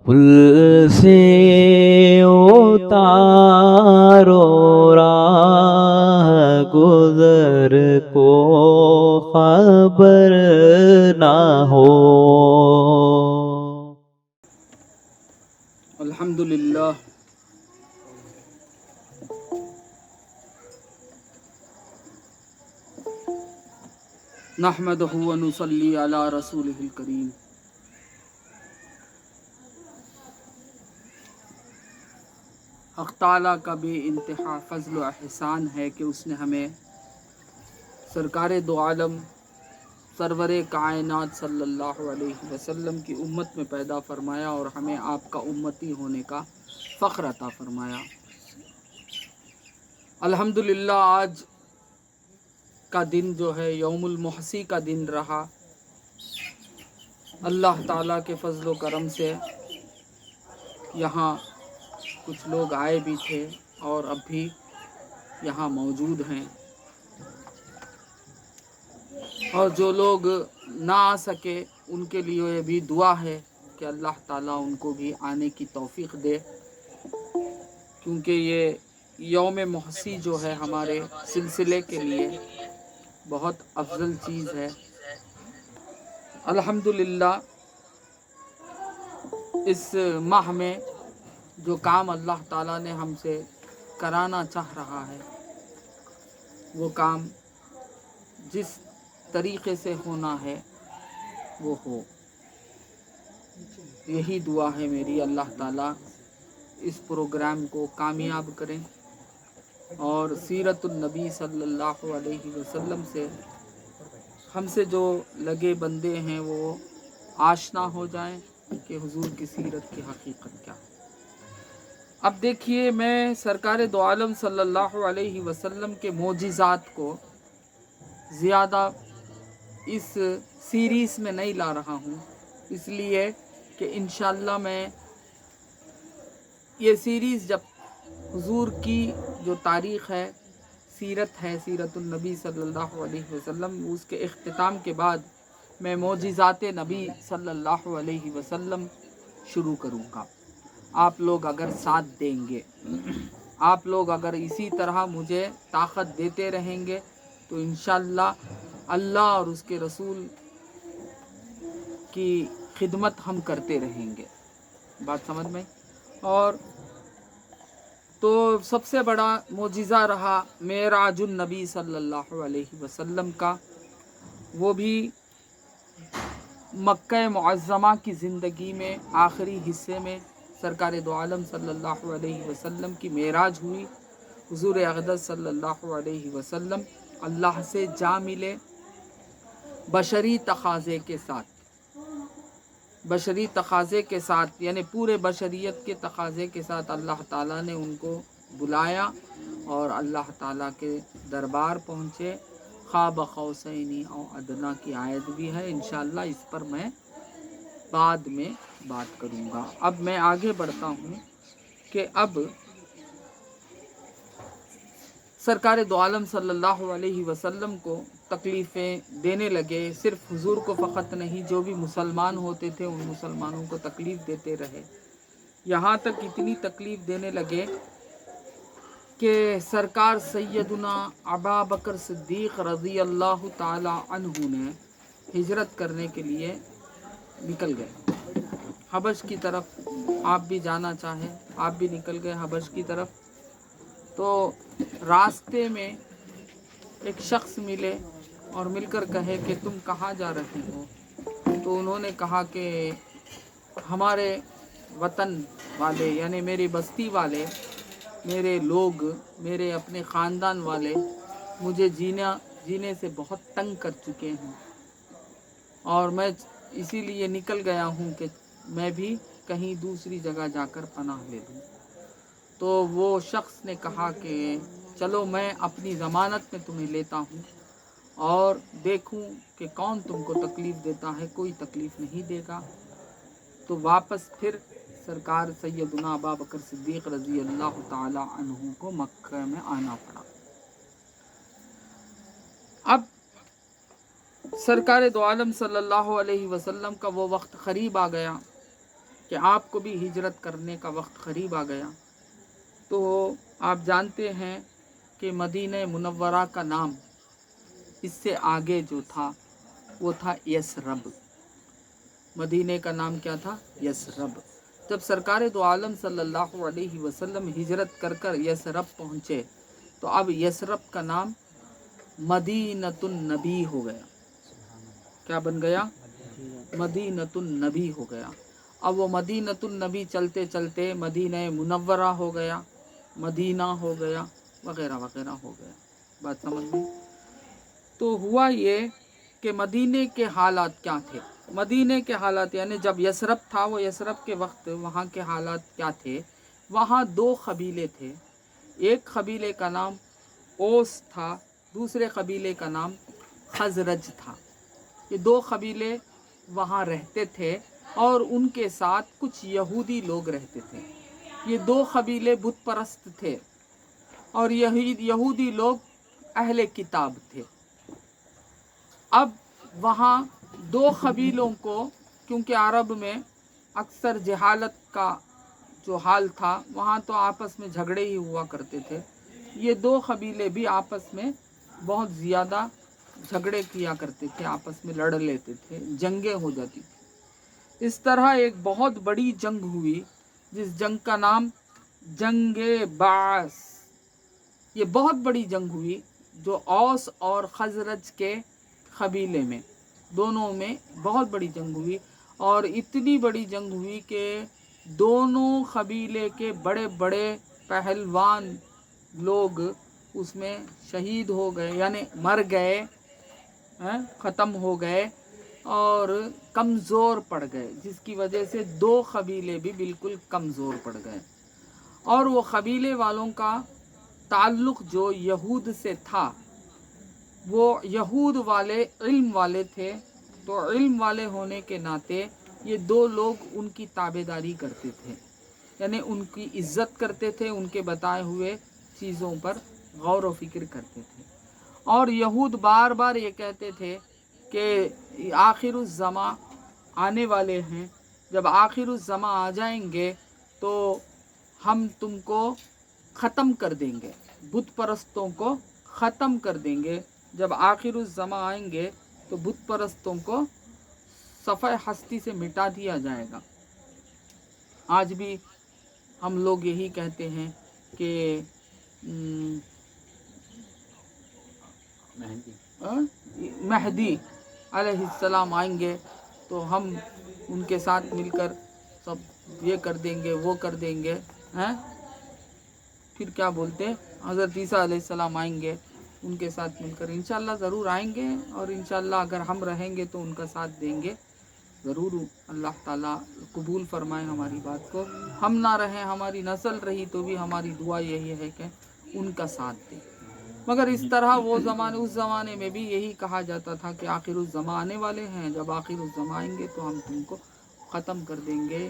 پل سے اتارو راہ گزر کو خبر نہ ہو۔ الحمدللہ نحمدہ ونصلی علی رسولہ الکریم۔ حق تعالیٰ کا بے انتہا فضل و احسان ہے کہ اس نے ہمیں سرکار دو عالم سرور کائنات صلی اللہ علیہ وسلم کی امت میں پیدا فرمایا اور ہمیں آپ کا امتی ہونے کا فخر عطا فرمایا۔ الحمدللہ آج کا دن جو ہے یوم المحسی کا دن رہا۔ اللہ تعالیٰ کے فضل و کرم سے یہاں کچھ لوگ آئے بھی تھے اور اب بھی یہاں موجود ہیں، اور جو لوگ نہ آ سکے ان کے لیے بھی دعا ہے کہ اللہ تعالیٰ ان کو بھی آنے کی توفیق دے، کیونکہ یہ یوم محسی جو ہے ہمارے سلسلے کے لیے بہت افضل چیز ہے۔ الحمدللہ اس ماہ میں جو کام اللہ تعالیٰ نے ہم سے کرانا چاہ رہا ہے وہ کام جس طریقے سے ہونا ہے وہ ہو، یہی دعا ہے میری۔ اللہ تعالیٰ اس پروگرام کو کامیاب کریں اور سیرت النبی صلی اللہ علیہ وسلم سے ہم سے جو لگے بندے ہیں وہ آشنا ہو جائیں کہ حضور کی سیرت کی حقیقت کیا ہے۔ اب دیکھیے، میں سرکار دو عالم صلی اللہ علیہ وسلم کے معجزات کو زیادہ اس سیریز میں نہیں لا رہا ہوں، اس لیے کہ انشاءاللہ میں یہ سیریز جب حضور کی جو تاریخ ہے، سیرت ہے، سیرت النبی صلی اللہ علیہ وسلم، اس کے اختتام کے بعد میں معجزات نبی صلی اللہ علیہ وسلم شروع کروں گا۔ آپ لوگ اگر ساتھ دیں گے، آپ لوگ اگر اسی طرح مجھے طاقت دیتے رہیں گے تو انشاءاللہ اللہ اور اس کے رسول کی خدمت ہم کرتے رہیں گے۔ بات سمجھ میں؟ اور تو سب سے بڑا معجزہ رہا معراج النبی صلی اللہ علیہ وسلم کا، وہ بھی مکہ معظمہ کی زندگی میں آخری حصے میں سرکار دو عالم صلی اللہ علیہ وسلم کی معراج ہوئی۔ حضور اقدس صلی اللہ علیہ وسلم اللہ سے جا ملے بشری تقاضے کے ساتھ، بشری تقاضے کے ساتھ، یعنی پورے بشریت کے تقاضے کے ساتھ اللہ تعالیٰ نے ان کو بلایا اور اللہ تعالیٰ کے دربار پہنچے۔ قاب قوسین او ادنیٰ کی آیت بھی ہے، انشاءاللہ اس پر میں بعد میں بات کروں گا۔ اب میں آگے بڑھتا ہوں کہ اب سرکار دو عالم صلی اللہ علیہ وسلم کو تکلیفیں دینے لگے، صرف حضور کو فقط نہیں، جو بھی مسلمان ہوتے تھے ان مسلمانوں کو تکلیف دیتے رہے، یہاں تک اتنی تکلیف دینے لگے کہ سرکار سیدنا ابا بکر صدیق رضی اللہ تعالی عنہ نے ہجرت کرنے کے لیے نکل گئے حبش کی طرف۔ آپ بھی جانا چاہیں، آپ بھی نکل گئے حبش کی طرف۔ تو راستے میں ایک شخص ملے اور مل کر کہے کہ تم کہاں جا رہے ہو؟ تو انہوں نے کہا کہ ہمارے وطن والے، یعنی میری بستی والے، میرے لوگ، میرے اپنے خاندان والے مجھے جینے سے بہت تنگ کر چکے ہیں، اور میں اسی لیے نکل گیا ہوں کہ میں بھی کہیں دوسری جگہ جا کر پناہ لے لوں۔ تو وہ شخص نے کہا کہ چلو میں اپنی ضمانت میں تمہیں لیتا ہوں اور دیکھوں کہ کون تم کو تکلیف دیتا ہے، کوئی تکلیف نہیں دے گا۔ تو واپس پھر سرکار سیدنا ابا بکر صدیق رضی اللہ تعالی عنہ کو مکہ میں آنا پڑا۔ اب سرکار دو عالم صلی اللہ علیہ وسلم کا وہ وقت قریب آ گیا کہ آپ کو بھی ہجرت کرنے کا وقت قریب آ گیا، تو آپ جانتے ہیں کہ مدینہ منورہ کا نام اس سے آگے جو تھا وہ تھا یثرب۔ مدینہ کا نام کیا تھا؟ یثرب۔ جب سرکار دو عالم صلی اللہ علیہ وسلم ہجرت کر کر یثرب پہنچے تو اب یثرب کا نام مدینۃ النبی ہو گیا۔ کیا بن گیا؟ مدینۃ النبی ہو گیا۔ اب وہ مدینۃ النبی چلتے چلتے مدینہ منورہ ہو گیا، مدینہ ہو گیا، وغیرہ وغیرہ ہو گیا۔ بات سمجھ میں؟ تو ہوا یہ کہ مدینے کے حالات کیا تھے؟ مدینے کے حالات یعنی جب یثرب تھا، وہ یثرب کے وقت وہاں کے حالات کیا تھے؟ وہاں دو قبیلے تھے، ایک قبیلے کا نام اوس تھا، دوسرے قبیلے کا نام خزرج تھا۔ یہ دو قبیلے وہاں رہتے تھے اور ان کے ساتھ کچھ یہودی لوگ رہتے تھے۔ یہ دو قبیلے بت پرست تھے اور یہودی لوگ اہل کتاب تھے۔ اب وہاں دو قبیلوں کو، کیونکہ عرب میں اکثر جہالت کا جو حال تھا، وہاں تو آپس میں جھگڑے ہی ہوا کرتے تھے، یہ دو قبیلے بھی آپس میں بہت زیادہ جھگڑے کیا کرتے تھے، آپس میں لڑ لیتے تھے، جنگیں ہو جاتی تھی۔ اس طرح ایک بہت بڑی جنگ ہوئی جس جنگ کا نام جنگ بعث۔ یہ بہت بڑی جنگ ہوئی جو اوس اور خزرج کے قبیلے میں، دونوں میں بہت بڑی جنگ ہوئی، اور اتنی بڑی جنگ ہوئی کہ دونوں قبیلے کے بڑے بڑے پہلوان لوگ اس میں شہید ہو گئے، یعنی مر گئے، ختم ہو گئے اور کمزور پڑ گئے، جس کی وجہ سے دو قبیلے بھی بالکل کمزور پڑ گئے۔ اور وہ قبیلے والوں کا تعلق جو یہود سے تھا، وہ یہود والے علم والے تھے، تو علم والے ہونے کے ناطے یہ دو لوگ ان کی تابعداری کرتے تھے، یعنی ان کی عزت کرتے تھے، ان کے بتائے ہوئے چیزوں پر غور و فکر کرتے تھے۔ اور یہود بار بار یہ کہتے تھے کہ آخر الزماں آنے والے ہیں، جب آخر الزماں آ جائیں گے تو ہم تم کو ختم کر دیں گے، بت پرستوں کو ختم کر دیں گے۔ جب آخر الزماں آئیں گے تو بت پرستوں کو صفحہ ہستی سے مٹا دیا جائے گا۔ آج بھی ہم لوگ یہی کہتے ہیں کہ مہدی علیہ السلام آئیں گے تو ہم ان کے ساتھ مل کر سب یہ کر دیں گے، وہ کر دیں گے، پھر کیا بولتے ہیں، حضرت عیسیٰ علیہ السلام آئیں گے، ان کے ساتھ مل کر انشاءاللہ ضرور آئیں گے، اور انشاءاللہ اگر ہم رہیں گے تو ان کا ساتھ دیں گے ضرور۔ اللہ تعالیٰ قبول فرمائے ہماری بات کو، ہم نہ رہیں، ہماری نسل رہی تو بھی ہماری دعا یہی ہے کہ ان کا ساتھ دیں۔ مگر اس طرح وہ زمانے، اس زمانے میں بھی یہی کہا جاتا تھا کہ آخر الزماں آنے والے ہیں، جب آخر الزماں آئیں گے تو ہم تم کو ختم کر دیں گے،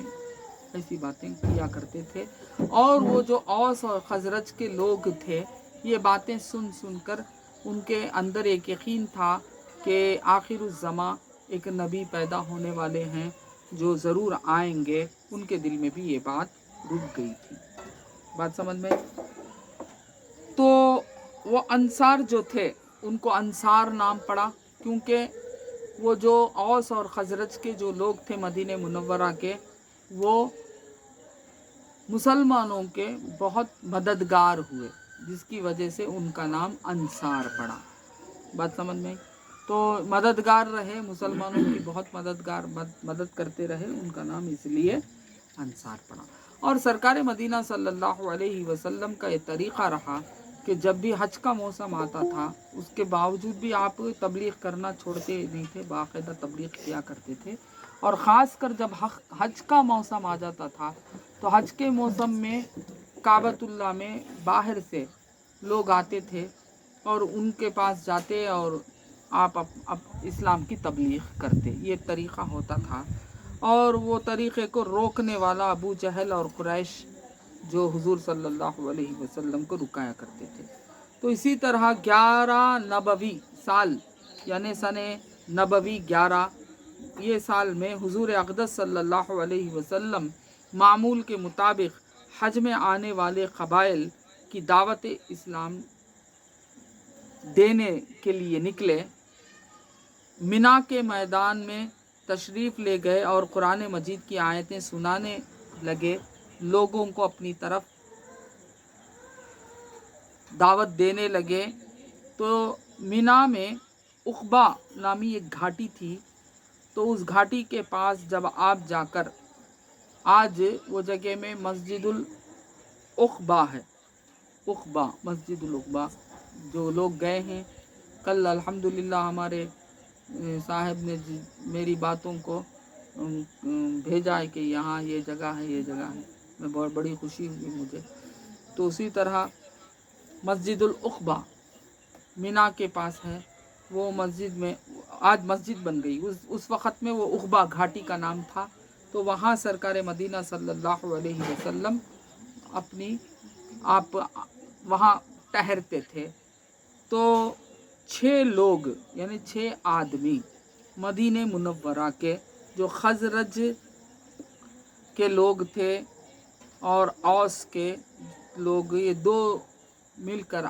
ایسی باتیں کیا کرتے تھے۔ اور وہ جو اوس اور خزرج کے لوگ تھے، یہ باتیں سن سن کر ان کے اندر ایک یقین تھا کہ آخر الزماں ایک نبی پیدا ہونے والے ہیں جو ضرور آئیں گے، ان کے دل میں بھی یہ بات رک گئی تھی۔ بات سمجھ میں؟ تو وہ انصار جو تھے ان کو انصار نام پڑا، کیونکہ وہ جو اوس اور خزرج کے جو لوگ تھے مدینہ منورہ کے، وہ مسلمانوں کے بہت مددگار ہوئے، جس کی وجہ سے ان کا نام انصار پڑا۔ بات سمجھ میں؟ تو مددگار رہے، مسلمانوں کی بہت مدد کرتے رہے، ان کا نام اس لیے انصار پڑا۔ اور سرکار مدینہ صلی اللہ علیہ وسلم کا یہ طریقہ رہا کہ جب بھی حج کا موسم آتا تھا، اس کے باوجود بھی آپ تبلیغ کرنا چھوڑتے نہیں تھے، باقاعدہ تبلیغ کیا کرتے تھے۔ اور خاص کر جب حج کا موسم آ جاتا تھا تو حج کے موسم میں کعبۃ اللہ میں باہر سے لوگ آتے تھے اور ان کے پاس جاتے اور آپ اسلام کی تبلیغ کرتے، یہ طریقہ ہوتا تھا۔ اور وہ طریقے کو روکنے والا ابو جہل اور قریش جو حضور صلی اللہ علیہ وسلم کو رکایا کرتے تھے۔ تو اسی طرح 11 نبوی سال، یعنی سن نبوی 11، ये साल में हुजूर अक़दस सल्लल्लाहु अलैहि वसल्लम मामूल के मुताबिक हज में आने वाले क़बाइल की दावत इस्लाम देने के लिए निकले, मिना के मैदान में तशरीफ़ ले गए और कुरान मजीद की आयतें सुनाने लगे, लोगों को अपनी तरफ दावत देने लगे। तो मिना में उक़बा नामी एक घाटी थी, तो उस घाटी के पास जब आप जाकर, आज वो जगह में मस्जिदुल उक़बा है, उक़बा, मस्जिदुल उक़बा, जो लोग गए हैं कल अल्हम्दुलिल्लाह हमारे साहब ने मेरी बातों को भेजा है कि यहाँ ये जगह है, ये जगह है, मैं बहुत बड़ी खुशी हुई मुझे। तो उसी तरह मस्जिदुल उक़बा मिना के पास है, वो मस्जिद में आज मस्जिद बन गई, उस वक़्त में वो उक़बा घाटी का नाम था। तो वहाँ सरकार मदीना सल्लल्लाहु अलैहि वसल्लम आप वहाँ ठहरते थे। तो 6 लोग यानी 6 आदमी मदीने मुनव्वरा के जो खजरज के लोग थे और औस के लोग, ये 2 मिलकर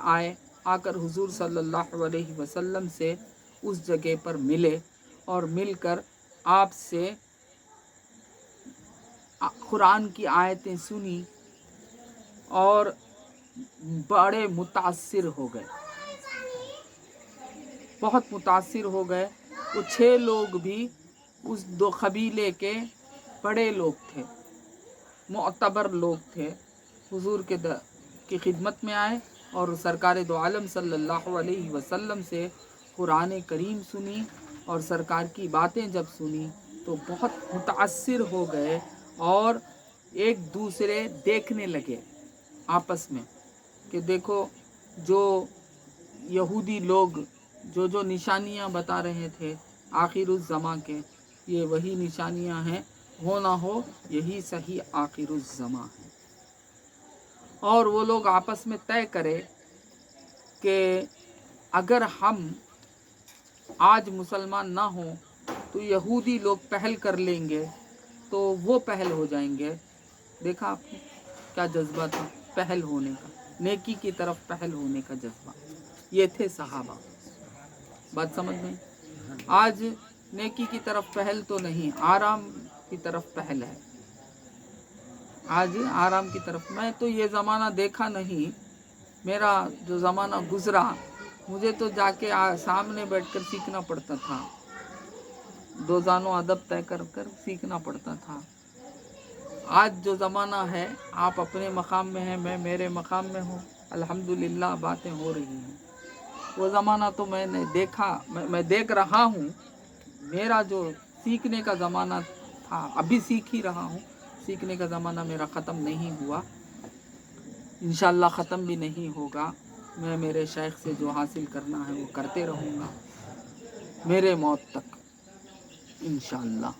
आकर हुजूर सल्लल्लाहु अलैहि वसल्लम से उस जगह पर मिले और मिलकर आपसे कुरान की आयतें सुनी और बड़े मुतासिर हो गए, बहुत मुतासिर हो गए। वो 6 लोग भी उस 2 कबीले के बड़े लोग थे, मुअतबर लोग थे। हुजूर की खिदमत में आए और सरकार दो आलम सल्लल्लाहु अलैहि वसल्लम से कुरान करीम सुनी और सरकार की बातें जब सुनी तो बहुत मुतासिर हो गए और एक दूसरे देखने लगे आपस में कि देखो जो यहूदी लोग जो निशानियां बता रहे थे आखिरुज़ ज़मां के, ये वही निशानियां हैं, हो ना हो यही सही आखिरुज़ ज़मां है। और वो लोग आपस में तय करें कि अगर हम आज मुसलमान ना हो तो यहूदी लोग पहल कर लेंगे, तो वो पहल हो जाएंगे। देखा आपने क्या जज्बा था पहल होने का, नेकी की तरफ पहल होने का जज्बा। ये थे सहाबा। बात समझ में? आज नेकी की तरफ पहल तो नहीं, आराम की तरफ पहल है। आज आराम की तरफ। मैं तो ये ज़माना देखा नहीं, मेरा जो ज़माना गुज़रा मुझे तो जाके सामने बैठकर सीखना पड़ता था, 2 जानों अदब तय कर कर सीखना पड़ता था। आज जो ज़माना है आप अपने मकाम में हैं, मैं मेरे मकाम में हूँ, अल्हम्दुलिल्लाह बातें हो रही हैं। वो ज़माना तो मैंने देखा, मैं देख रहा हूँ। मेरा जो सीखने का ज़माना था अभी सीख ही रहा हूँ, सीखने का ज़माना मेरा ख़त्म नहीं हुआ, इंशाअल्लाह ख़त्म भी नहीं होगा। मैं मेरे शेख से जो हासिल करना है वो करते रहूँगा मेरे मौत तक इंशाअल्लाह।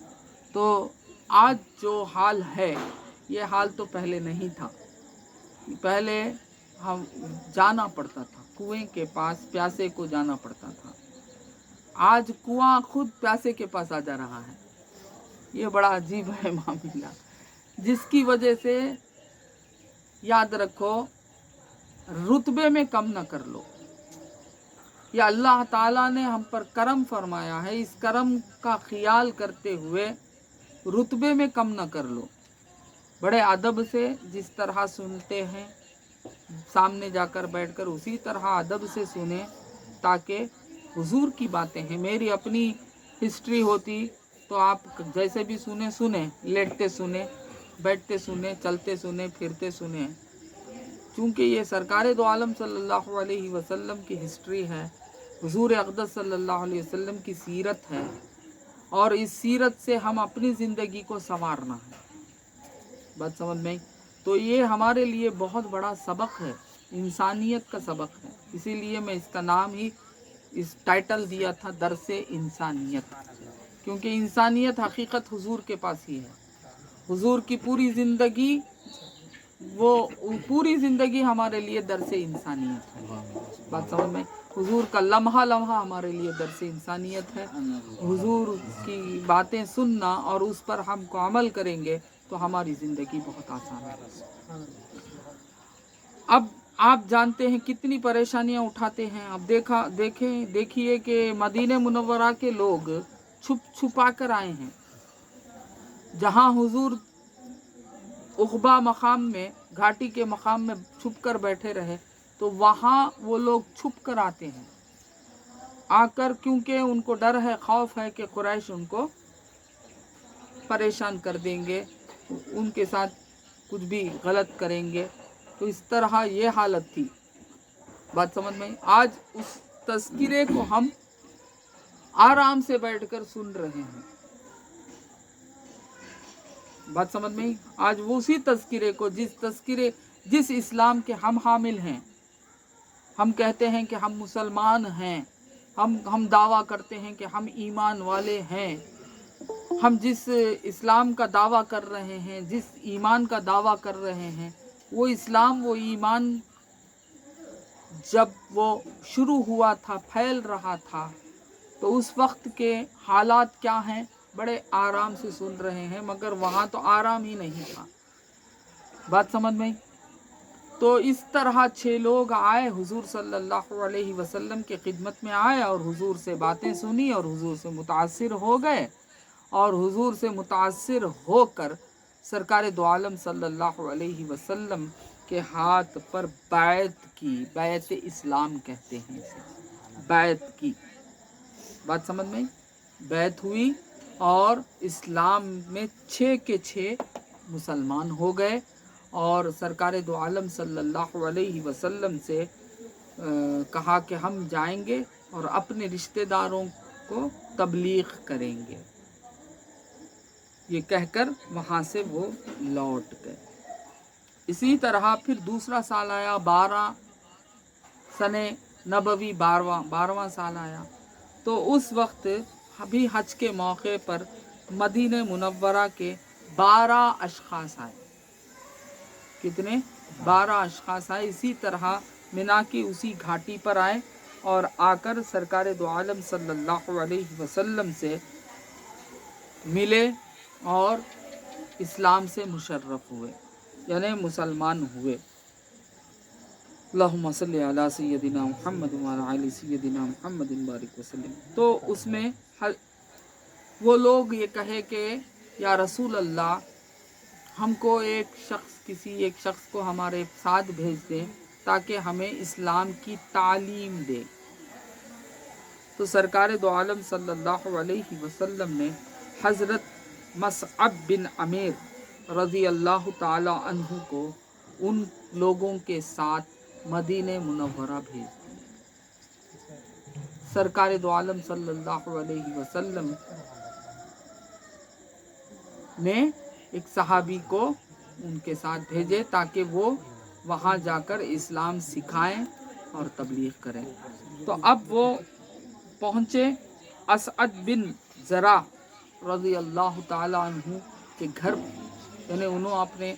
तो आज जो हाल है ये हाल तो पहले नहीं था। पहले हम जाना पड़ता था कुएं के पास, प्यासे को जाना पड़ता था। आज कुआं खुद प्यासे के पास आ जा रहा है। ये बड़ा अजीब है मामला, जिसकी वजह से याद रखो रुतबे में कम न कर लो। या अल्लाह ताला ने हम पर करम फरमाया है, इस करम का ख्याल करते हुए रुतबे में कम न कर लो। बड़े अदब से जिस तरह सुनते हैं सामने जाकर बैठकर उसी तरह अदब से सुने, ताकि हुजूर की बातें हैं। मेरी अपनी हिस्ट्री होती तो आप जैसे भी सुने, लेटते सुने, बैठते सुने, चलते सुने, फिरते सुने। चूँकि ये सरकार दो आलम सल्लल्लाहु अलैहि वसल्लम की हिस्ट्री है, हुजूर अक़दस सल्लल्लाहु अलैहि वसल्लम की सीरत है, और इस सीरत से हम अपनी ज़िंदगी को संवारना है। बात समझ में? तो ये हमारे लिए बहुत बड़ा सबक है, इंसानियत का सबक है। इसीलिए मैं इसका नाम ही इस टाइटल दिया था दरसे इंसानियत, क्योंकि इंसानियत हकीकत हुजूर के पास ही है। हुजूर की पूरी ज़िंदगी, वो पूरी ज़िंदगी हमारे लिए दरसे इंसानियत है। बात समझ में? हुजूर का लम्हा लम्हा हमारे लिए दर्स इंसानियत है। हुजूर की बातें सुनना और उस पर हमको अमल करेंगे तो हमारी ज़िंदगी बहुत आसान है। अब आप जानते हैं कितनी परेशानियां उठाते हैं। अब देखिए कि मदीने मुनव्वरा के लोग छुप छुपा कर आए हैं। जहां हुजूर उक़बा मकाम में, घाटी के मकाम में छुप कर बैठे रहे, तो वहाँ वो लोग छुप कर आते हैं आकर, क्योंकि उनको डर है, खौफ है कि कुरैश उनको परेशान कर देंगे, उनके साथ कुछ भी गलत करेंगे। तो इस तरह ये हालत थी। बात समझ में आई? आज उस तज़किरे को हम आराम से बैठकर सुन रहे हैं। बात समझ में आई? आज वो उसी तज़किरे को, जिस इस्लाम के हम हामिल हैं, हम कहते हैं कि हम मुसलमान हैं, हम दावा करते हैं कि हम ईमान वाले हैं, हम जिस इस्लाम का दावा कर रहे हैं, जिस ईमान का दावा कर रहे हैं, वो इस्लाम, वो ईमान जब वो शुरू हुआ था, फैल रहा था, तो उस वक्त के हालात क्या हैं, बड़े आराम से सुन रहे हैं, मगर वहाँ तो आराम ही नहीं था। बात समझ में आई? तो इस तरह 6 लोग आए, हुजूर सल्लल्लाहु अलैहि वसल्लम के खिदमत में आए और हुजूर से बातें सुनी और हुजूर से मुतासिर हो गए, और हुजूर से मुतासिर होकर सरकार दो आलम सल्लल्लाहु अलैहि वसल्लम के हाथ पर बैत की, बैत इस्लाम कहते हैं इसे, बैत की। बात समझ में आई? बैत हुई और इस्लाम में 6 के 6 मुसलमान हो गए और सरकार दो आलम सल्लल्लाहु अलैहि वसल्लम से कहा कि हम जाएंगे और अपने रिश्तेदारों को तबलीग करेंगे। ये कहकर वहाँ से वो लौट गए। इसी तरह फिर दूसरा साल आया, 12 सने नबवी, 12वां साल आया। तो उस वक्त अभी हज के मौके पर मदीने मुनव्वरा के 12 अशखास आए। कितने? 12 अशखास आए। इसी तरह मिना की उसी घाटी पर आए और आकर सरकार दो आलम सल्लल्लाहु अलैहि वसल्लम से मिले और इस्लाम से मुशर्रफ हुए, यानी मुसलमान हुए। अल्लाहुम्मा सल्ली अला सय्यदिना मुहम्मद व अला आलि सय्यदिना मुहम्मद बारिक वसल्लम। तो उसमें वो लोग ये कहे कि या रसूल अल्लाह, हमको किसी एक शख्स को हमारे साथ भेज दें ताकि हमें इस्लाम की तालीम दे। तो सरकार दो आलम सल्लल्लाहु अलैहि वसल्लम ने हज़रत मसअब बिन अमीर रज़ी अल्लाह ताला अन्हु को उन लोगों के साथ मदीने मुनव्वरा भेज दिया। सरकार दो आलम सल्लल्लाहु अलैहि वसल्लम ने एक सहाबी को उनके साथ भेजे ताकि वो वहाँ जाकर इस्लाम सिखाएं और तबलीग करें। तो अब वो पहुँचे असअद बिन ज़रा रज़ी अल्लाह ताला अन्हु के घर, यानी उन्होंने अपने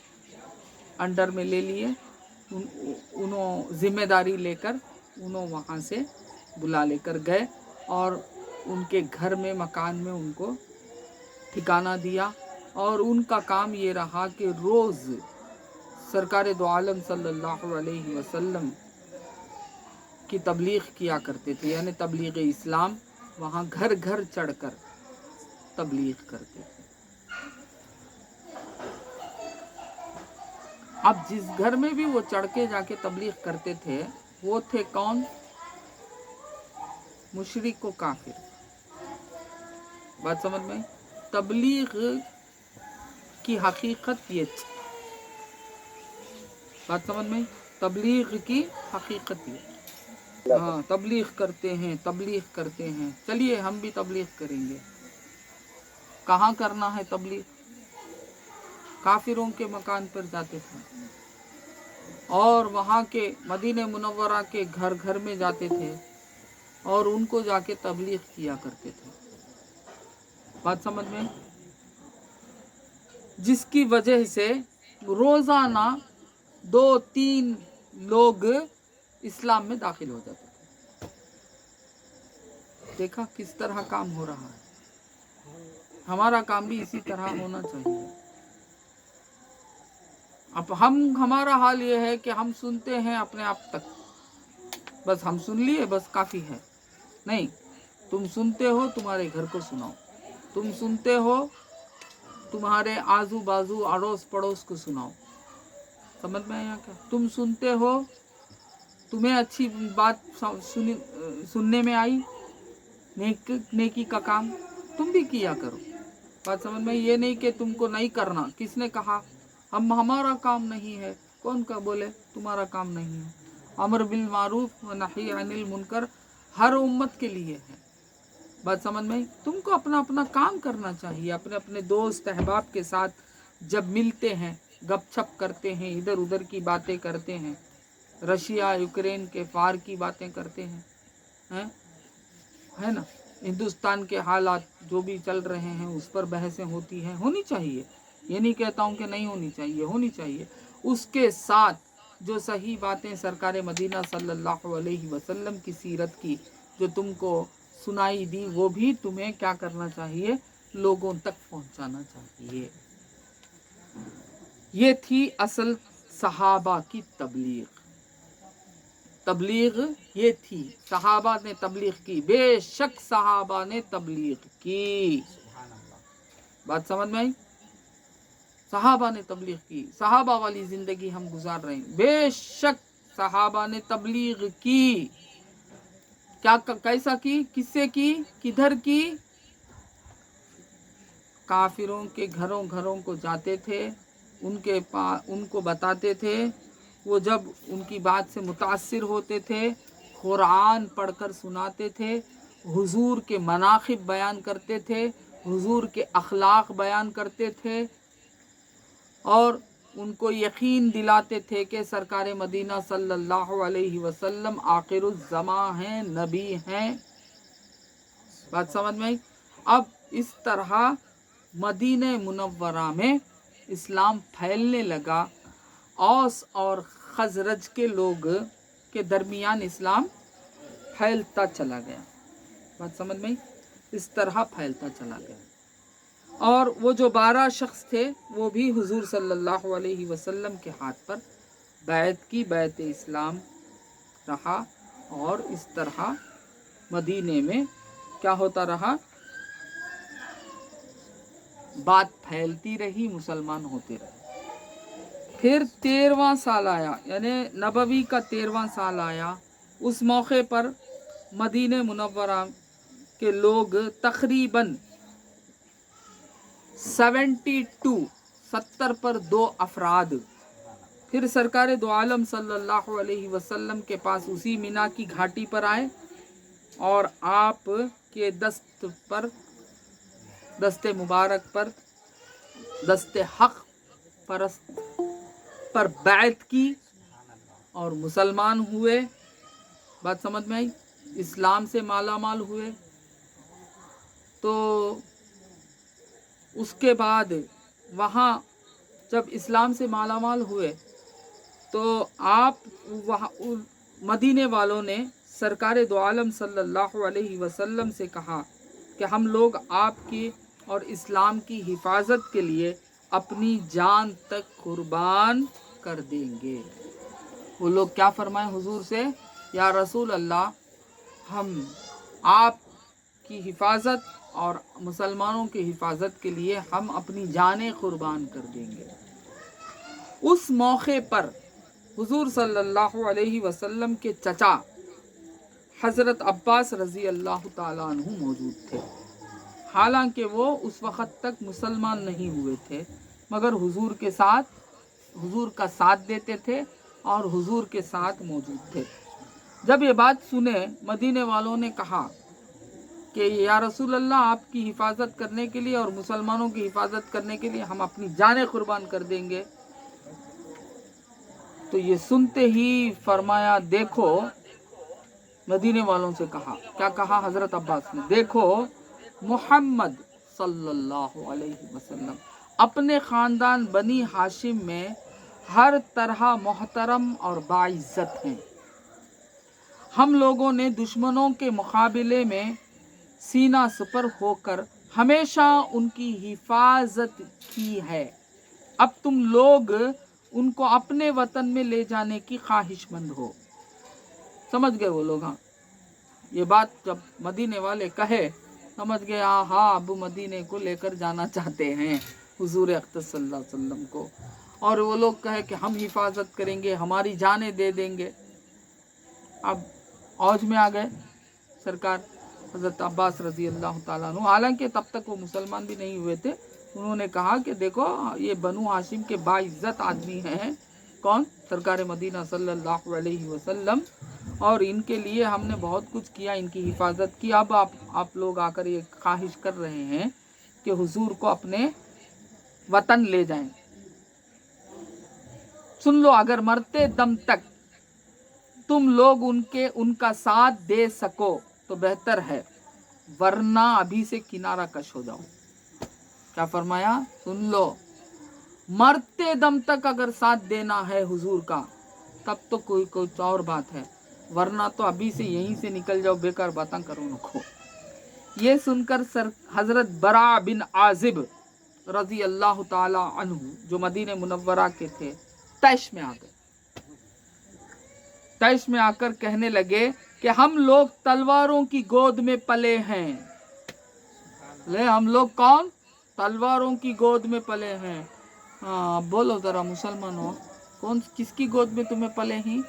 अंडर में ले लिए, उन्होंने जिम्मेदारी लेकर उन्होंने वहाँ से बुला लेकर गए और उनके घर में, मकान में उनको ठिकाना दिया। और उनका काम ये रहा कि रोज़ सरकार दो आलम सल्लल्लाहु अलैहि वसल्लम की तबलीग किया करते थे, यानी तबलीग इस्लाम, वहाँ घर घर चढ़कर तबलीग करते थे। अब जिस घर में भी वो चढ़ के जाके तबलीग करते थे, वो थे कौन? मुशरिक व काफिर। बात समझ में? तबलीग की हकीकत ये थी। बात समझ में? तबलीग की हकीकत ये, हाँ, तबलीग करते हैं, चलिए हम भी तबलीग करेंगे। कहाँ करना है तबलीग? काफिरों के मकान पर जाते थे और वहाँ के मदीने मुनव्वरा के घर घर में जाते थे और उनको जाके तबलीग किया करते थे। बात समझ में? जिसकी वजह से रोज़ाना 2-3 लोग इस्लाम में दाखिल हो जाते थे। देखा किस तरह काम हो रहा है। हमारा काम भी इसी तरह होना चाहिए। अब हमारा हाल ये है कि हम सुनते हैं अपने आप तक, बस हम सुन लिए, बस काफ़ी है। नहीं, तुम सुनते हो तुम्हारे घर को सुनाओ, तुम सुनते हो तुम्हारे आजू बाजू अड़ोस पड़ोस को सुनाओ। समझ में आया क्या? तुम सुनते हो, तुम्हें अच्छी बात सुनने में आई, नेकी का काम तुम भी किया करो। बात समझ में? ये नहीं कि तुमको नहीं करना। किसने कहा? हमारा काम नहीं है। कौन का बोले तुम्हारा काम नहीं है? अमर बिल मारूफ व नही अनिल मुनकर हर उम्मत के लिए है। बात समझ में? तुमको अपना अपना काम करना चाहिए। अपने अपने दोस्त अहबाब के साथ जब मिलते हैं, गपशप करते हैं, इधर उधर की बातें करते हैं, रशिया यूक्रेन के फार की बातें करते हैं, है ना, हिंदुस्तान के हालात जो भी चल रहे हैं उस पर बहसें होती हैं, होनी चाहिए। ये नहीं कहता हूँ कि नहीं होनी चाहिए, होनी चाहिए। उसके साथ जो सही बातें सरकार मदीना सल्लल्लाहु अलैहि वसल्लम की सीरत की जो तुमको सुनाई दी, वो भी तुम्हें क्या करना चाहिए? लोगों तक पहुंचाना चाहिए। ये थी असल सहाबा की तबलीग। तबलीग ये थी, सहाबा ने तबलीग की, बेशक सहाबा ने तबलीग की। बात समझ में आई? सहाबा ने तबलीग की, सहाबा वाली जिंदगी हम गुजार रहे हैं। बेशक सहाबा ने तबलीग की। क्या कैसा की? किससे की? किधर की? काफिरों के घरों घरों को जाते थे, उनको बताते थे। वो जब उनकी बात से मुतासिर होते थे, कुरान पढ़कर सुनाते थे, हुजूर के मनाक़िब बयान करते थे, हुजूर के अखलाक बयान करते थे और उनको यकीन दिलाते थे कि सरकार मदीना सल्लल्लाहु अलैहि वसल्लम आखिरुज़्ज़मा हैं, नबी हैं। बात समझ में आई? अब इस तरह मदीने मुनव्वरा में इस्लाम फैलने लगा। औस और खजरज के लोग के दरमियान इस्लाम फैलता चला गया। बात समझ में आई? इस तरह फैलता चला गया। और वो जो 12 शख्स थे वो भी हुजूर सल्लल्लाहु अलैहि वसल्लम के हाथ पर बैत की, बैत इस्लाम रहा। और इस तरह मदीने में क्या होता रहा? बात फैलती रही, मुसलमान होते रहे। फिर 13वां साल आया, यानी नबवी का 13वां साल आया। उस मौके पर मदीने मुनव्वरा के लोग तकरीबन 70 पर 2 अफराद फिर सरकार दो आलम सल्लल्लाहु अलैहि वसल्लम के पास उसी मिना की घाटी पर आए और आप के दस्ते मुबारक पर, दस्ते हक परस्त पर बैत की और मुसलमान हुए। बात समझ में आई? इस्लाम से माला माल हुए। तो उसके बाद वहाँ जब इस्लाम से माला माल हुए तो आप वहाँ मदीने वालों ने सरकार दो आलम सल्लल्लाहु अलैहि वसल्लम से कहा कि हम लोग आपकी और इस्लाम की हिफाजत के लिए अपनी जान तक कुर्बान कर देंगे। वो लोग क्या फरमाए हुजूर से? या रसूल अल्लाह, हम आपकी हिफाजत और मुसलमानों की हिफाजत के लिए हम अपनी जानें कुर्बान कर देंगे। उस मौके पर हुजूर सल्लल्लाहु अलैहि वसल्लम के चचा हज़रत अब्बास रज़ी अल्लाह ताला अन्हु मौजूद थे। हालांकि वो उस वक़्त तक मुसलमान नहीं हुए थे, मगर हुजूर का साथ देते थे और हुजूर के साथ मौजूद थे। जब ये बात सुने, मदीने वालों ने कहा कि या रसूल अल्लाह, आपकी हिफाजत करने के लिए और मुसलमानों की हिफाजत करने के लिए हम अपनी जानें कुर्बान कर देंगे। तो ये सुनते ही फरमाया, देखो, मदीने वालों से कहा, क्या कहा हज़रत अब्बास ने? देखो, मोहम्मद सल्लल्लाहु अलैहि वसल्लम अपने ख़ानदान बनी हाशिम में हर तरह मोहतरम और बाइज़्ज़त हैं। हम लोगों ने दुश्मनों के मुकाबले में सीना सपर होकर हमेशा उनकी हिफाजत की है। अब तुम लोग उनको अपने वतन में ले जाने की ख्वाहिशमंद हो। समझ गए वो लोग? हाँ, ये बात जब मदीने वाले कहे, समझ गए हाँ अबू मदीने को लेकर जाना चाहते हैं हुजूर अक़दस सल्लल्लाहु अलैहि वसल्लम को। और वो लोग कहे कि हम हिफाजत करेंगे, हमारी जानें दे देंगे। अब औज में आ गए सरकार हज़रत अब्बास रज़ी अल्लाह ताला अन्हु। हालांकि तब तक वो मुसलमान भी नहीं हुए थे। उन्होंने कहा कि देखो ये बनु हाशिम के बाइज्जत आदमी हैं। कौन? सरकार मदीना सल्लल्लाहु अलैहि वसल्लम। और इनके लिए हमने बहुत कुछ किया, इनकी हिफाजत की। अब आप लोग आकर ये ख्वाहिश कर रहे हैं कि हुजूर को अपने वतन ले जाएं। सुन लो, अगर मरते दम तक तुम लोग उनका साथ दे सको तो बेहतर है, वरना अभी से किनारा कश हो जाओ। क्या फरमाया? सुन लो, मरते दम तक अगर साथ देना है हुजूर का तब तो कोई कुछ और बात है, वरना तो अभी से यहीं से निकल जाओ, बेकार बातें करो नको। ये सुनकर हजरत बरा बिन आजिब रजी अल्लाह ताला अन्हु, जो मदीने मुनव्वरा के थे, तैश में आ गए। तैश में आकर कहने लगे कि हम लोग तलवारों की गोद में पले हैं। ले, हम लोग कौन? तलवारों की गोद में पले हैं। हाँ, बोलो जरा मुसलमानों, कौन किसकी गोद में तुम्हें पले हैं?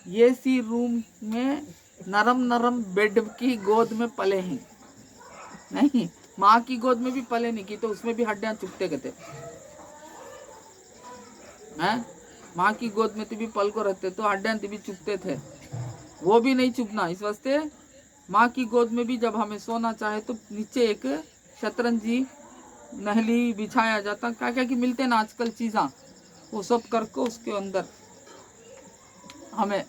ये सी रूम में नरम नरम बेड की गोद में पले हैं? नहीं, माँ की गोद में भी पले नहीं की तो उसमें भी हड्डियां चुभते गए। हैं? माँ की गोद में भी पल को रहते तो हड्डियां भी चुभते थे, वो भी नहीं चुभना। इस वास्ते माँ की गोद में भी जब हमें सोना चाहे तो नीचे एक शतरंजी नहली बिछाया जाता, क्या क्या कि मिलते ना आजकल चीज़ा, वो सब करके उसके अंदर हमें।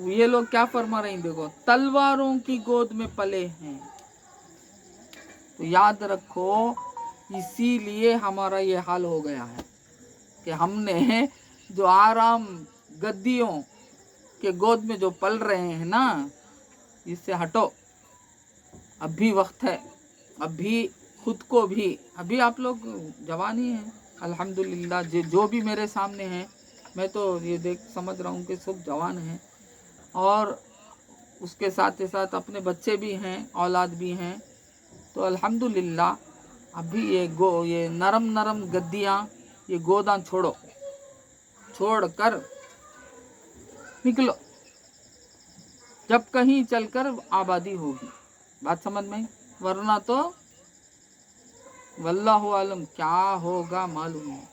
ये लोग क्या फरमा रहे हैं? देखो, तलवारों की गोद में पले हैं। तो याद रखो, इसीलिए हमारा ये हाल हो गया है कि हमने जो आराम गद्दियों के गोद में जो पल रहे हैं ना, इससे हटो। अभी वक्त है, अभी खुद को भी, अभी आप लोग जवान ही हैं अल्हम्दुलिल्लाह। जो भी मेरे सामने हैं, मैं तो ये देख समझ रहा हूँ कि सब जवान हैं, और उसके साथ ही साथ अपने बच्चे भी हैं, औलाद भी हैं। तो अल्हम्दुलिल्लाह अभी ये नरम नरम गद्दियाँ, ये गोदां छोड़ो, छोड़कर निकलो, जब कहीं चलकर आबादी होगी। बात समझ में? वरना तो वल्लाहु आलम क्या होगा मालूम नहीं।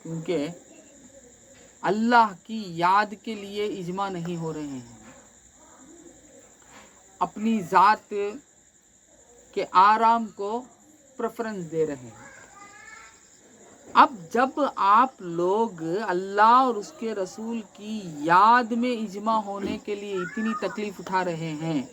क्योंकि अल्लाह की याद के लिए इजमा नहीं हो रहे हैं, अपनी ज़ात के आराम को प्रेफरेंस दे रहे हैं। अब जब आप लोग अल्लाह और उसके रसूल की याद में इजमा होने के लिए इतनी तकलीफ उठा रहे हैं,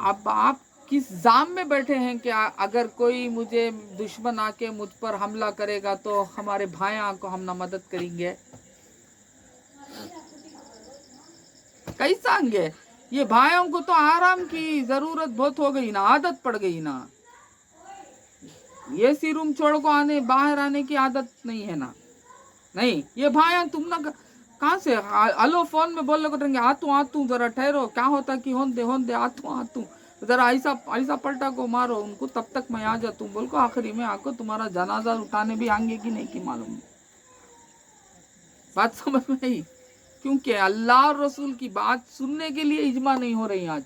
अब आप किस जाम में बैठे हैं कि अगर कोई मुझे दुश्मन आके मुझ पर हमला करेगा तो हमारे भाइयों को हम ना मदद करेंगे? कैसा आएंगे? ये भाइयों को तो आराम की जरूरत बहुत हो गई ना, आदत पड़ गई ना। ये सी रूम छोड़ को बाहर आने की आदत नहीं है ना। नहीं, ये भाइयों तुम ना कहाँ से हेलो फोन में बोल रहे आतू जरा ठहरो, क्या होता कि होन दे आतू जरा ऐसा पलटा को मारो उनको, तब तक मैं आ जाता हूँ बोल को आखिरी में आकर तुम्हारा जनाजा उठाने भी आएंगे कि नहीं कि मालूम नहीं। बात समझ में आई? क्योंकि अल्लाह और रसूल की बात सुनने के लिए इजमा नहीं हो रही। आज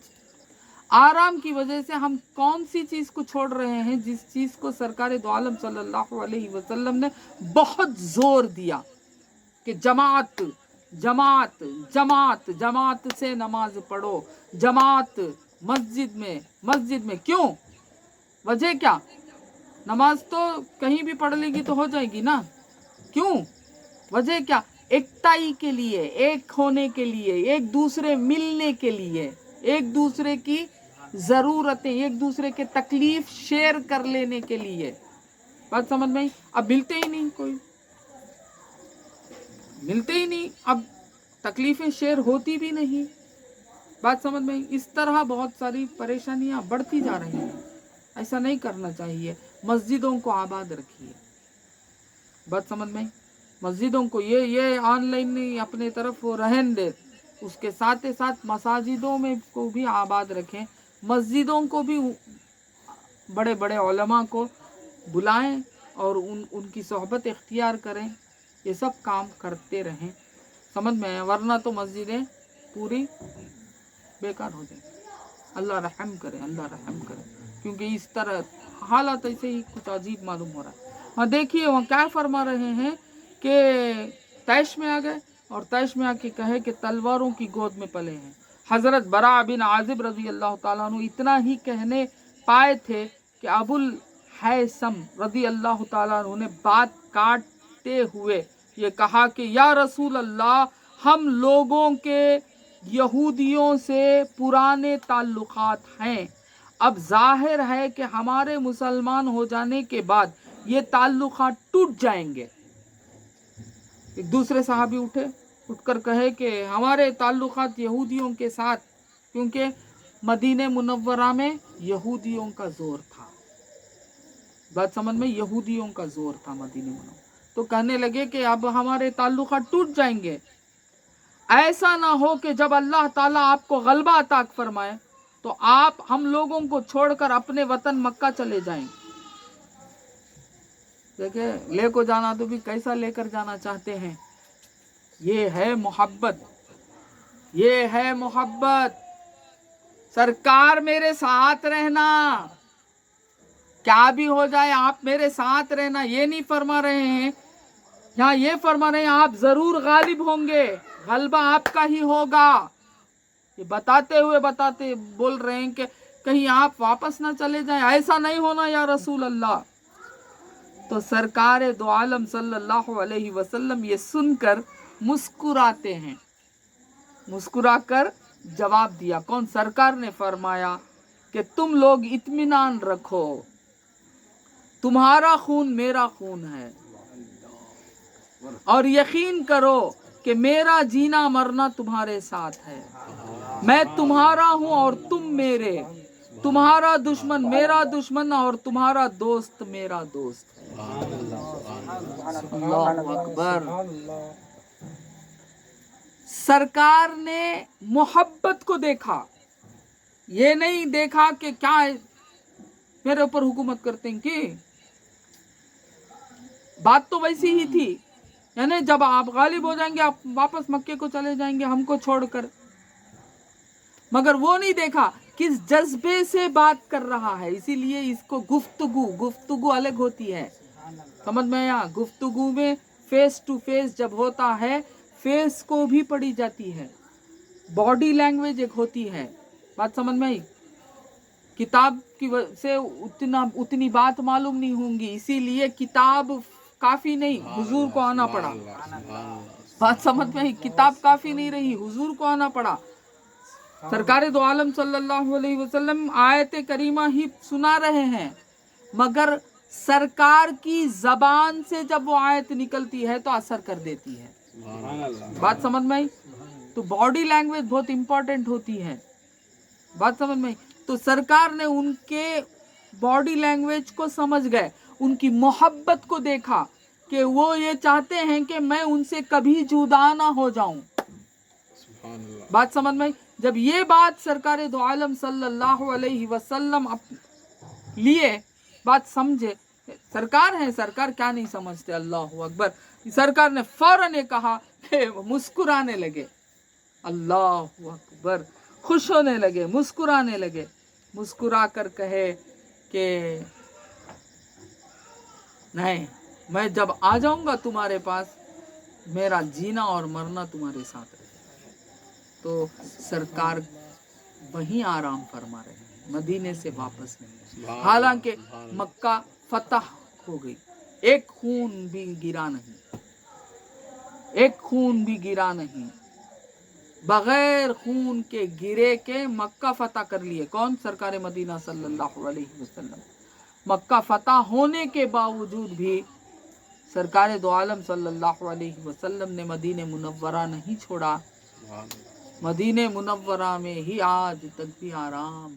आराम की वजह से हम कौन सी चीज को छोड़ रहे हैं, जिस चीज को सरकार दो आलम सल्लल्लाहु अलैहि वसल्लम ने बहुत जोर दिया कि जमात जमात जमात जमात से नमाज पढ़ो, जमात मस्जिद में। क्यों? वजह क्या? नमाज तो कहीं भी पढ़ लेगी तो हो जाएगी ना। क्यों? वजह क्या? एकताई के लिए, एक होने के लिए, एक दूसरे मिलने के लिए, एक दूसरे की ज़रूरतें, एक दूसरे के तकलीफ शेयर कर लेने के लिए। बात समझ में? अब मिलते ही नहीं, कोई मिलते ही नहीं। अब तकलीफें शेयर होती भी नहीं। बात समझ में आई? इस तरह बहुत सारी परेशानियां बढ़ती जा रही हैं। ऐसा नहीं करना चाहिए। मस्जिदों को आबाद रखिए। बात समझ में आई? मस्जिदों को ये ऑनलाइन नहीं अपने तरफ वो रहन दे, उसके साथ ही साथ मसाजिदों में को भी आबाद रखें। मस्जिदों को भी बड़े बड़े उलमा को बुलाएं और उनकी सोहबत इख्तियार करें। ये सब काम करते रहें। समझ में आया? वरना तो मस्जिदें पूरी बेकार हो जाएंगी। अल्लाह रहम करे, अल्लाह रहम करे, क्योंकि इस तरह हालात ऐसे ही कुछ अजीब मालूम हो रहा है। हाँ देखिए वहाँ क्या फरमा रहे हैं कि तैश में आ गए और तैश में आके कहे कि तलवारों की गोद में पले हैं। हज़रत बरा बिन आजिब रज़ी अल्लाह ताला अन्हु इतना ही कहने पाए थे कि अबुल हैसम रज़ी अल्लाह ताला अन्हु ने बात काटते हुए ये कहा कि या रसूल अल्लाह, हम लोगों के यहूदियों से पुराने ताल्लुकात हैं। अब जाहिर है कि हमारे मुसलमान हो जाने के बाद ये ताल्लुकात टूट जाएंगे। एक दूसरे सहाबी उठकर कहे कि हमारे ताल्लुकात यहूदियों के साथ, क्योंकि मदीने मुनव्वरा में यहूदियों का जोर था। बात समझ में? यहूदियों का जोर था मदीने मुनव्वरा। तो कहने लगे कि अब हमारे ताल्लुकात टूट जाएंगे। ऐसा ना हो कि जब अल्लाह ताला आपको गलबा अता फरमाए तो आप हम लोगों को छोड़कर अपने वतन मक्का चले जाएं। देखिए ले को जाना तो भी कैसा लेकर जाना चाहते हैं। ये है मोहब्बत, ये है मोहब्बत। सरकार मेरे साथ रहना, क्या भी हो जाए आप मेरे साथ रहना, ये नहीं फरमा रहे हैं। यहाँ ये फरमा रहे हैं आप जरूर गालिब होंगे, गलबा आपका ही होगा। ये बताते बोल रहे हैं कि कहीं आप वापस ना चले जाएं, ऐसा नहीं होना या रसूल अल्लाह। तो सरकार दो आलम सल्लल्लाहु अलैहि वसल्लम ये सुनकर मुस्कुराते हैं। मुस्कुराकर जवाब दिया। कौन? सरकार ने फरमाया कि तुम लोग इत्मीनान रखो, तुम्हारा खून मेरा खून है, और यकीन करो कि मेरा जीना मरना तुम्हारे साथ है। मैं तुम्हारा हूं और तुम मेरे, तुम्हारा दुश्मन मेरा दुश्मन और तुम्हारा दोस्त मेरा दोस्त है। अल्लाहु अकबर। सरकार ने मोहब्बत को देखा, ये नहीं देखा कि क्या मेरे ऊपर हुकूमत करते हैं कि। बात तो वैसी ही थी, यानी जब आप गालिब हो जाएंगे आप वापस मक्के को चले जाएंगे हमको छोड़कर। मगर वो नहीं देखा किस जज्बे से बात कर रहा है। इसीलिए इसको गुफ्तगू अलग होती है। समझ में आया? गुफ्तगू में फेस टू फेस जब होता है, फेस को भी पढ़ी जाती है, बॉडी लैंग्वेज एक होती है। बात समझ में आई? किताब की से उतनी बात मालूम नहीं होंगी, इसीलिए किताब काफी नहीं, हुजूर को आना पड़ा। बात समझ में आई? किताब काफी नहीं रही, हुजूर को आना पड़ा। सरकार दो आलम सल्लल्लाहु अलैहि वसल्लम आयत करीमा ही सुना रहे हैं, मगर सरकार की जबान से जब वो आयत निकलती है तो असर कर देती है। बात समझ में आई? तो बॉडी लैंग्वेज बहुत इंपॉर्टेंट होती है। बात समझ में आई? तो सरकार ने उनके बॉडी लैंग्वेज को समझ गए, उनकी मोहब्बत को देखा कि वो ये चाहते हैं कि मैं उनसे कभी जुदा ना हो जाऊं। बात समझ में आई? जब ये बात सरकार दो आलम सल्लल्लाहु अलैहि वसल्लम लिए बात समझे, सरकार है, सरकार क्या नहीं समझते। अल्लाहु अकबर। सरकार ने फौरन ये कहा कि मुस्कुराने लगे। अल्लाहु अकबर। खुश होने लगे, मुस्कुराने लगे। मुस्कुरा कर कहे कि नहीं, मैं जब आ जाऊंगा तुम्हारे पास, मेरा जीना और मरना तुम्हारे साथ रहेगा। तो सरकार वहीं आराम फरमा रहे हैं, मदीने से वापस नहीं। हालांकि मक्का फतह हो गई, एक खून भी गिरा नहीं, एक खून भी गिरा नहीं। बगैर खून के गिरे के मक्का फतह कर लिए। कौन? सरकार मदीना सल्लल्लाहु अलैहि वसल्लम। मक्का फतह होने के बावजूद भी सरकार दो आलम सल्लल्लाहु अलैहि वसल्लम ने मदीने मुनव्वरा नहीं छोड़ा, مدینے منورہ میں ہی آج تک بھی آرام